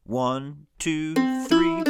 1, 2, 3.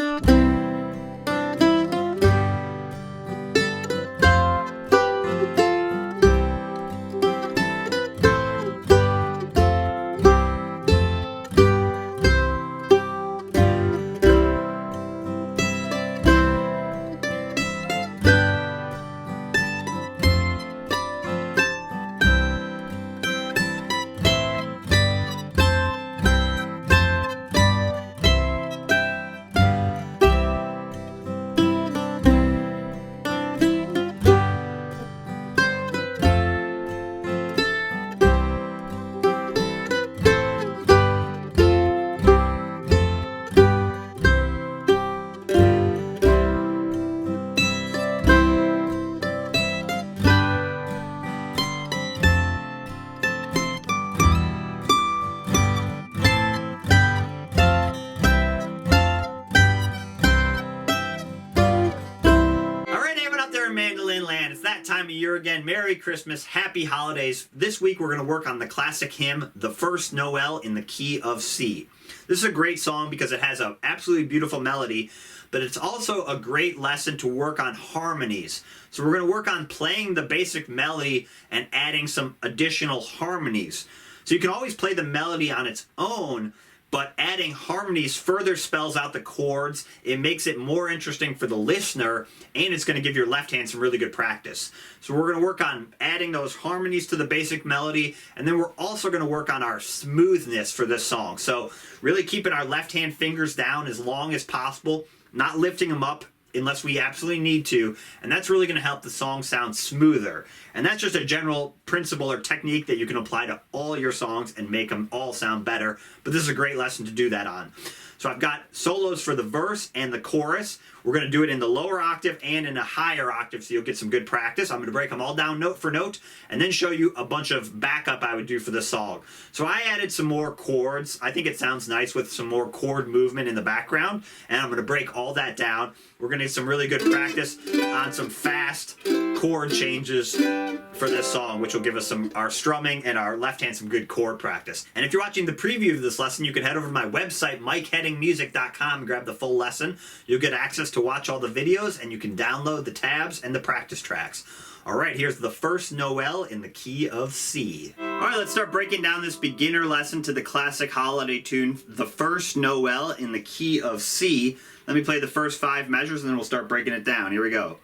Mandolin land. It's that time of year again. Merry Christmas, happy holidays. This week we're going to work on the classic hymn, The First Noel in the key of C. This is a great song because it has an absolutely beautiful melody, but it's also a great lesson to work on harmonies. So we're going to work on playing the basic melody and adding some additional harmonies. So you can always play the melody on its own, but adding harmonies further spells out the chords. It makes it more interesting for the listener, and it's going to give your left hand some really good practice. So we're going to work on adding those harmonies to the basic melody, and then we're also going to work on our smoothness for this song. So really keeping our left hand fingers down as long as possible, not lifting them up unless we absolutely need to, and that's really going to help the song sound smoother. And that's just a general principle or technique that you can apply to all your songs and make them all sound better, but this is a great lesson to do that on. So I've got solos for the verse and the chorus. We're going to do it in the lower octave and in a higher octave, so you'll get some good practice. I'm going to break them all down note for note and then show you a bunch of backup I would do for this song. So I added some more chords. I think it sounds nice with some more chord movement in the background, and I'm going to break all that down. We're going to get some really good practice on some fast chord changes for this song, which will give us our strumming and our left hand some good chord practice. And if you're watching the preview of this lesson, you can head over to my website, MikeHeddingMusic.com, and grab the full lesson. You'll get access to watch all the videos, and you can download the tabs and the practice tracks. All right, here's The First Noel in the key of C. All right, let's start breaking down this beginner lesson to the classic holiday tune, The First Noel in the key of C. Let me play the first 5 measures, and then we'll start breaking it down. Here we go.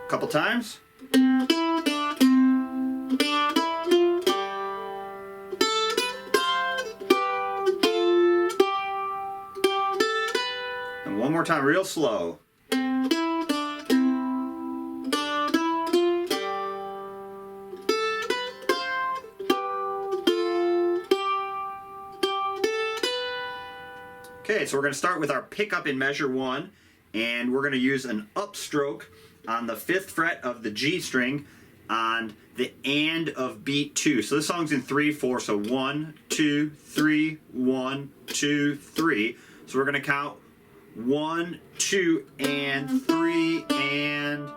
Couple times. And one more time, real slow. Okay, so we're going to start with our pickup in measure 1, and we're going to use an upstroke on the 5th fret of the G string on the and of beat 2. So this song's in 3/4, so 1, 2, 3, 1, 2, 3. So we're going to count 1, 2, and 3, and...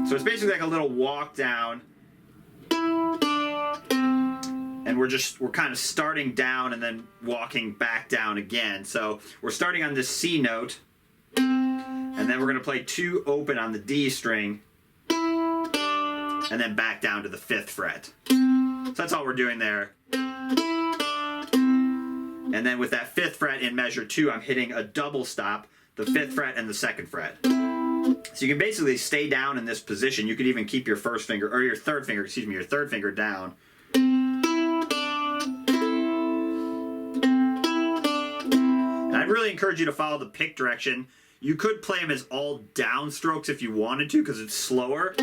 So it's basically like a little walk down, and we're kind of starting down and then walking back down again. So we're starting on this C note, and then we're going to play 2 open on the D string, and then back down to the 5th fret. So that's all we're doing there. And then with that 5th fret in measure 2, I'm hitting a double stop, the 5th fret and the 2nd fret. So you can basically stay down in this position. You could even keep your third finger down. And I'd really encourage you to follow the pick direction. You could play them as all down strokes if you wanted to, because it's slower.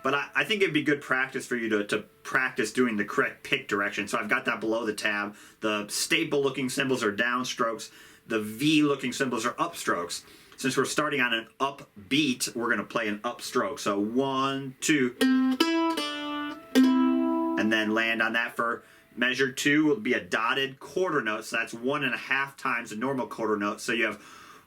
But I think it'd be good practice for you to practice doing the correct pick direction. So I've got that below the tab. The staple looking symbols are down strokes. The V looking symbols are up strokes. Since we're starting on an up beat, we're going to play an up stroke. So 1, 2, and then land on that for measure 2 will be a dotted quarter note. So that's 1.5 times the normal quarter note. So you have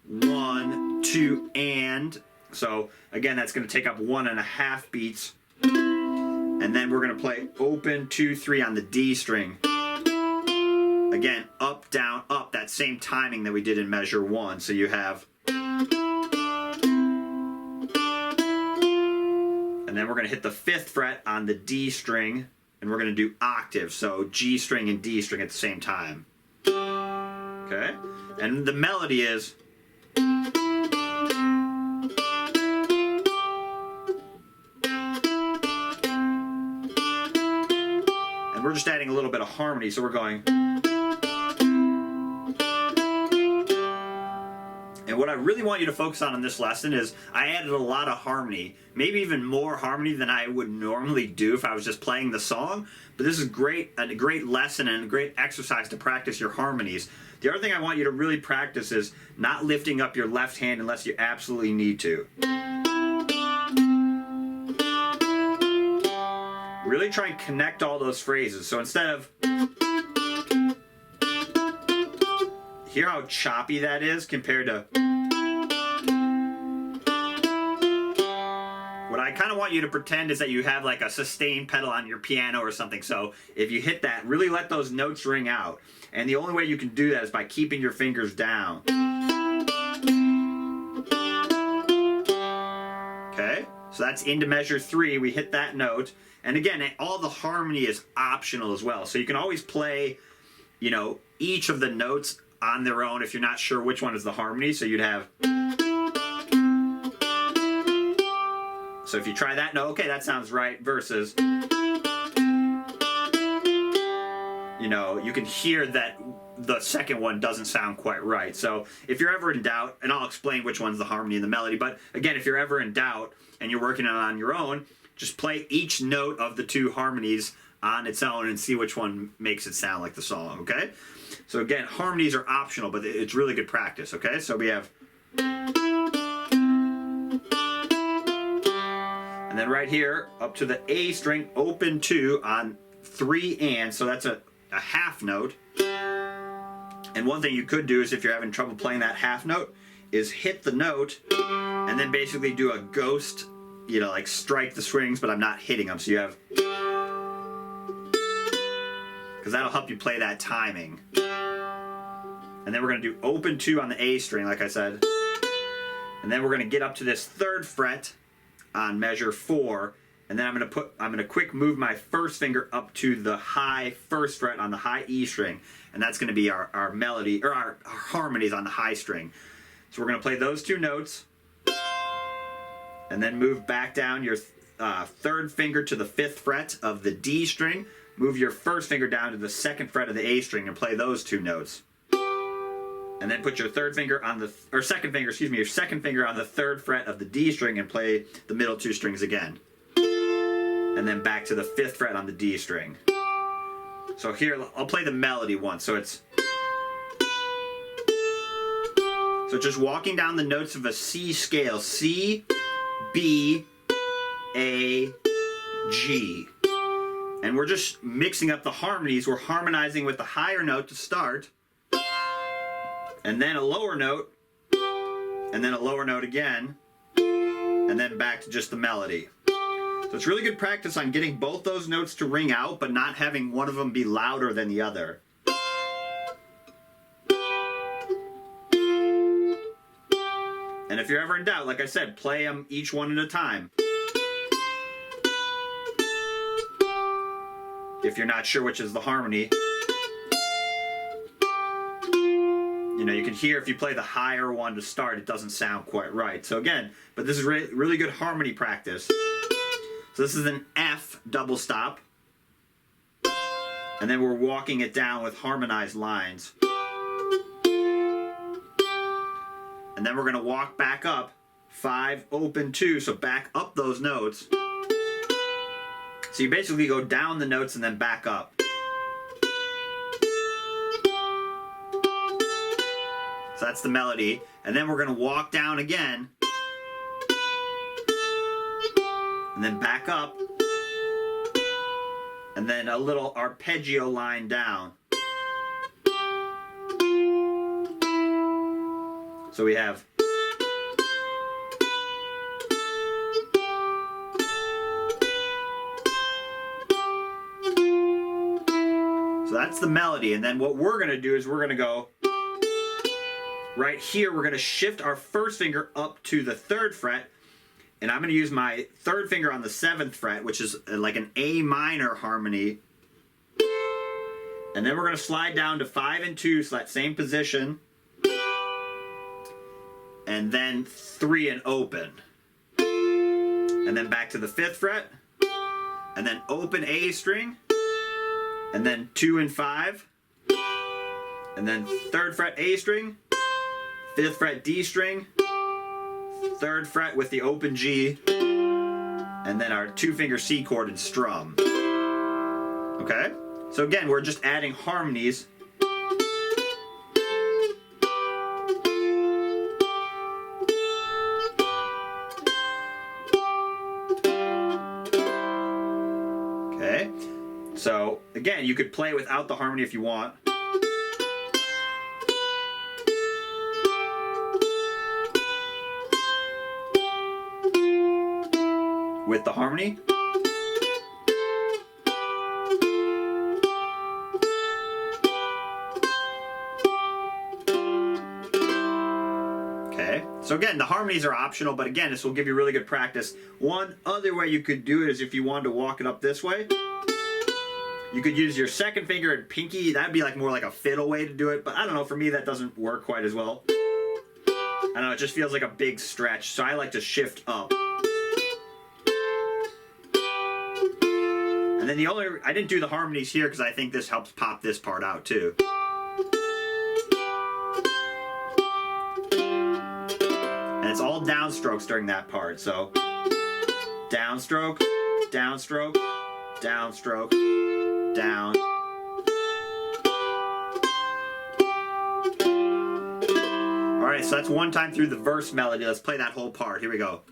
1, 2, and So again, that's going to take up 1.5 beats. And then we're going to play open, 2, 3 on the D string. Again, up, down, up, that same timing that we did in measure 1. So you have... And then we're going to hit the 5th fret on the D string, and we're going to do octaves. So G string and D string at the same time. Okay? And the melody is... And we're just adding a little bit of harmony, so we're going... And what I really want you to focus on in this lesson is I added a lot of harmony, maybe even more harmony than I would normally do if I was just playing the song. But this is a great lesson and a great exercise to practice your harmonies. The other thing I want you to really practice is not lifting up your left hand unless you absolutely need to. Really try and connect all those phrases. So instead of... Hear how choppy that is compared to... What I kind of want you to pretend is that you have like a sustain pedal on your piano or something. So if you hit that, really let those notes ring out. And the only way you can do that is by keeping your fingers down. Okay? So that's into measure 3. We hit that note. And again, all the harmony is optional as well. So you can always play, you know, each of the notes on their own if you're not sure which one is the harmony. So you'd have... So if you try that note, okay, that sounds right, versus... You know, you can hear that the second one doesn't sound quite right. So if you're ever in doubt, and I'll explain which one's the harmony and the melody, but again, if you're ever in doubt and you're working on your own, just play each note of the 2 harmonies on its own and see which one makes it sound like the song, okay? So again, harmonies are optional, but it's really good practice, okay? So we have... And then right here, up to the A string, open 2 on 3 and, so that's a half note. And one thing you could do is if you're having trouble playing that half note, is hit the note and then basically do a ghost, you know, like strike the strings, but I'm not hitting them. So you have... Because that'll help you play that timing. And then we're going to do open 2 on the A string, like I said. And then we're going to get up to this 3rd fret on measure 4. And then I'm going to quick move my first finger up to the high 1st fret on the high E string. And that's going to be our melody, or our harmonies on the high string. So we're going to play those 2 notes. And then move back down your 3rd finger to the 5th fret of the D string. Move your 1st finger down to the 2nd fret of the A string and play those 2 notes. And then put your 3rd finger on the, or 2nd finger, excuse me, your 2nd finger on the 3rd fret of the D string and play the middle 2 strings again. And then back to the 5th fret on the D string. So here, I'll play the melody once. So it's... So just walking down the notes of a C scale. C, B, A, G. And we're just mixing up the harmonies. We're harmonizing with the higher note to start. And then a lower note. And then a lower note again. And then back to just the melody. So it's really good practice on getting both those notes to ring out, but not having one of them be louder than the other. And if you're ever in doubt, like I said, play them each one at a time. If you're not sure which is the harmony. You know, you can hear if you play the higher one to start, it doesn't sound quite right. So again, but this is really good harmony practice. So this is an F double stop. And then we're walking it down with harmonized lines. And then we're going to walk back up 5, open 2, so back up those notes. So you basically go down the notes and then back up. So that's the melody. And then we're going to walk down again. And then back up. And then a little arpeggio line down. So we have... that's the melody. And then what we're going to do is we're going to go right here. We're going to shift our first finger up to the 3rd fret. And I'm going to use my 3rd finger on the 7th fret, which is like an A minor harmony. And then we're going to slide down to 5 and 2, so that same position. And then 3 and open. And then back to the 5th fret. And then open A string. And then 2 and 5. And then 3rd fret A string. 5th fret D string. 3rd fret with the open G. And then our 2-finger C chord and strum. Okay? So again, we're just adding harmonies. Okay? So again, you could play without the harmony if you want. With the harmony. Okay, so again, the harmonies are optional, but again, this will give you really good practice. One other way you could do it is if you wanted to walk it up this way. You could use your 2nd finger and pinky. That'd be like more like a fiddle way to do it, but I don't know, for me that doesn't work quite as well. I don't know, it just feels like a big stretch, so I like to shift up. And then I didn't do the harmonies here because I think this helps pop this part out too. And it's all downstrokes during that part, so downstroke, downstroke, downstroke, down. Alright, so that's one time through the verse melody. Let's play that whole part. Here we go.